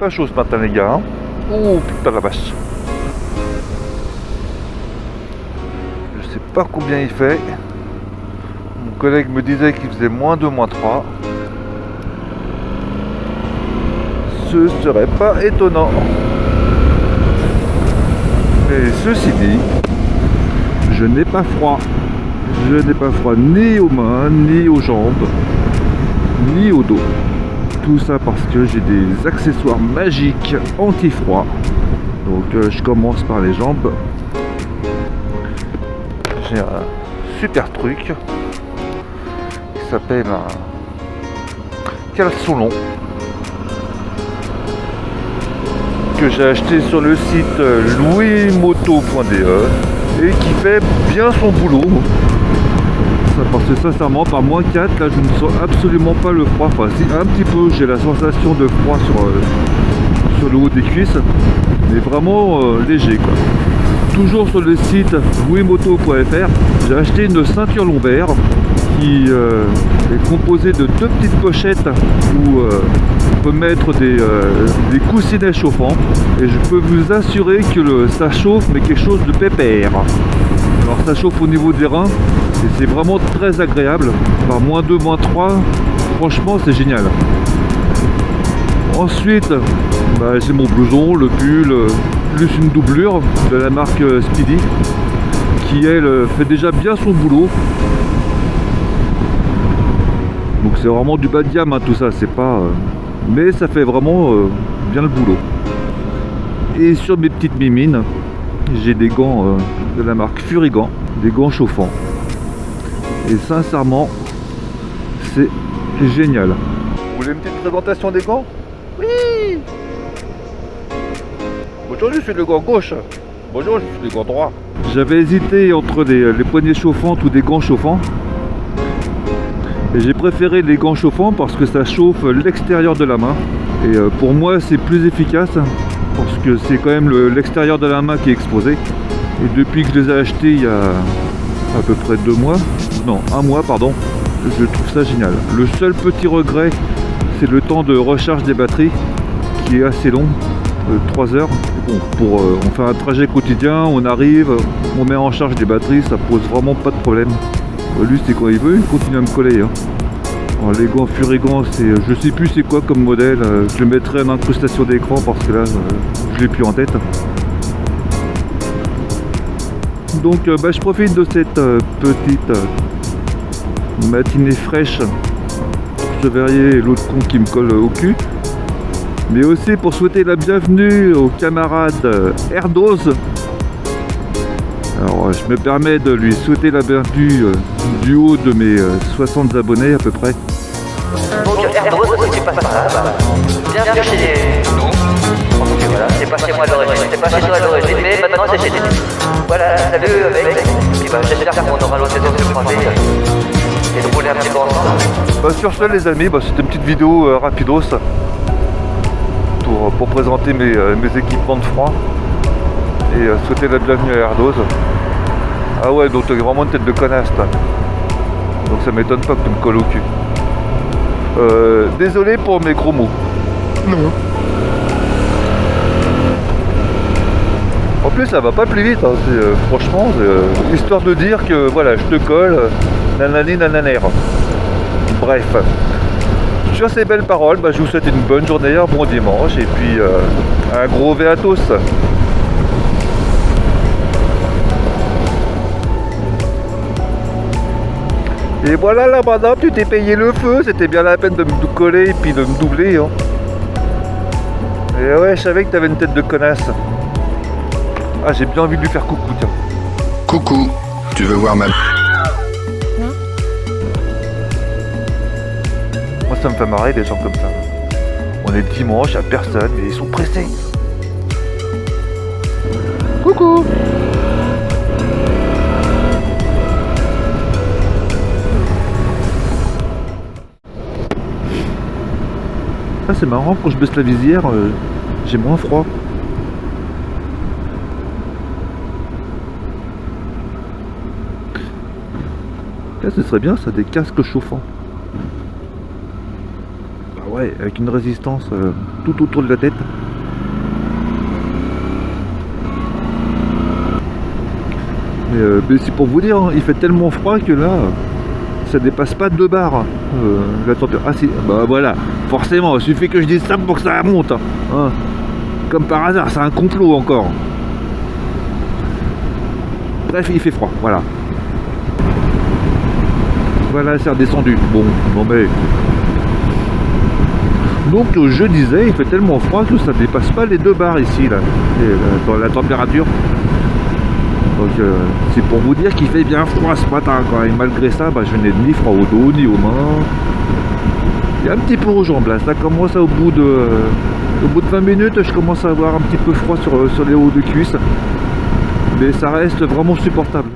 Pas chaud ce matin les gars. Hein. Oh putain la vache. Je sais pas combien il fait. Mon collègue me disait qu'il faisait -2, -3. Ce serait pas étonnant. Mais ceci dit, je n'ai pas froid. Je n'ai pas froid ni aux mains, ni aux jambes, ni au dos. Tout ça parce que j'ai des accessoires magiques anti-froid. Donc je commence par les jambes. J'ai un super truc qui s'appelle un caleçon long que j'ai acheté sur le site louismoto.de et qui fait bien son boulot. Parce que sincèrement par -4 là je ne sens absolument pas le froid. Enfin si un petit peu j'ai la sensation de froid sur le haut des cuisses, mais vraiment léger quoi. Toujours sur le site louismoto.fr, j'ai acheté une ceinture lombaire qui est composée de 2 petites pochettes où on peut mettre des coussinets chauffants, et je peux vous assurer que ça chauffe, mais quelque chose de pépère. Alors ça chauffe au niveau des reins et c'est vraiment très agréable. Par -2, -3, franchement c'est génial. Ensuite j'ai mon blouson, le pull, plus une doublure de la marque Speedy qui elle fait déjà bien son boulot. Donc c'est vraiment du bas de gamme hein, tout ça, c'est pas mais ça fait vraiment bien le boulot. Et sur mes petites mimines, j'ai des gants de la marque Furigan, des gants chauffants. Et sincèrement, c'est génial. Vous voulez une petite présentation des gants? Oui. Bonjour, je suis le gant gauche. Bonjour, je suis le gant droit. J'avais hésité entre les poignées chauffantes ou des gants chauffants. Et j'ai préféré les gants chauffants parce que ça chauffe l'extérieur de la main. Et pour moi, c'est plus efficace parce que c'est quand même l'extérieur de la main qui est exposé. Et depuis que je les ai achetés il y a à peu près 2 mois, non, 1 mois pardon, je trouve ça génial. Le seul petit regret, c'est le temps de recharge des batteries qui est assez long, 3 heures. Bon, on fait un trajet quotidien, on arrive, on met en charge des batteries, ça pose vraiment pas de problème. Lui c'est quand il veut, il continue à me coller. Hein. Alors, les gants Furigan, c'est, je sais plus c'est quoi comme modèle, je le mettrai en incrustation d'écran parce que là je l'ai plus en tête. Donc je profite de cette petite matinée fraîche pour se verrier l'autre con qui me colle au cul, mais aussi pour souhaiter la bienvenue au camarade Erdose. Alors je me permets de lui souhaiter la bienvenue du haut de mes 60 abonnés à peu près. Donc Erdose, si tu passes par là, bienvenue chez nous. Ok voilà, c'est pas chez moi à l'origine, c'est pas chez toi à l'origine, mais maintenant c'est chez nous. Voilà, salut mec, et puis j'espère qu'on aura l'occasion de se croiser et de rouler un petit peu ensemble. Sur ce les amis, c'était une petite vidéo rapidos pour présenter mes équipements de froid et souhaiter la bienvenue à Erdose. Ah ouais, donc t'as vraiment une tête de connasse toi. Donc ça m'étonne pas que tu me colles au cul. Désolé pour mes gros mots. Non. En plus ça va pas plus vite, hein. Franchement, histoire de dire que voilà, je te colle, nanani nananère. Bref. Sur ces belles paroles, je vous souhaite une bonne journée, un bon dimanche et puis un gros V à tous. Et voilà là madame, tu t'es payé le feu, c'était bien la peine de me coller et puis de me doubler. Hein. Et ouais, je savais que t'avais une tête de connasse. Ah, j'ai bien envie de lui faire coucou, tiens. Coucou, tu veux voir ma... Moi ça me fait marrer des gens comme ça. On est dimanche, y'a personne, mais ils sont pressés. Coucou. Ah, c'est marrant, quand je baisse la visière, j'ai moins froid. Là, ce serait bien ça, des casques chauffants. Bah Ouais, avec une résistance tout autour de la tête. Mais c'est pour vous dire, hein, il fait tellement froid que là, ça dépasse pas 2 bars la température. Ah si, bah voilà, forcément, il suffit que je dise ça pour que ça monte. Hein. Comme par hasard, c'est un complot encore. Bref, il fait froid, voilà. Voilà, c'est redescendu. Bon, mais... Donc je disais, il fait tellement froid que ça dépasse pas les 2 bars ici, là, dans la température. Donc c'est pour vous dire qu'il fait bien froid ce matin, quoi. Et malgré ça, bah, je n'ai ni froid au dos, ni aux mains. Il y a un petit peu aux jambes, là. Ça commence au bout de 20 minutes, je commence à avoir un petit peu froid sur les hauts de cuisse. Mais ça reste vraiment supportable.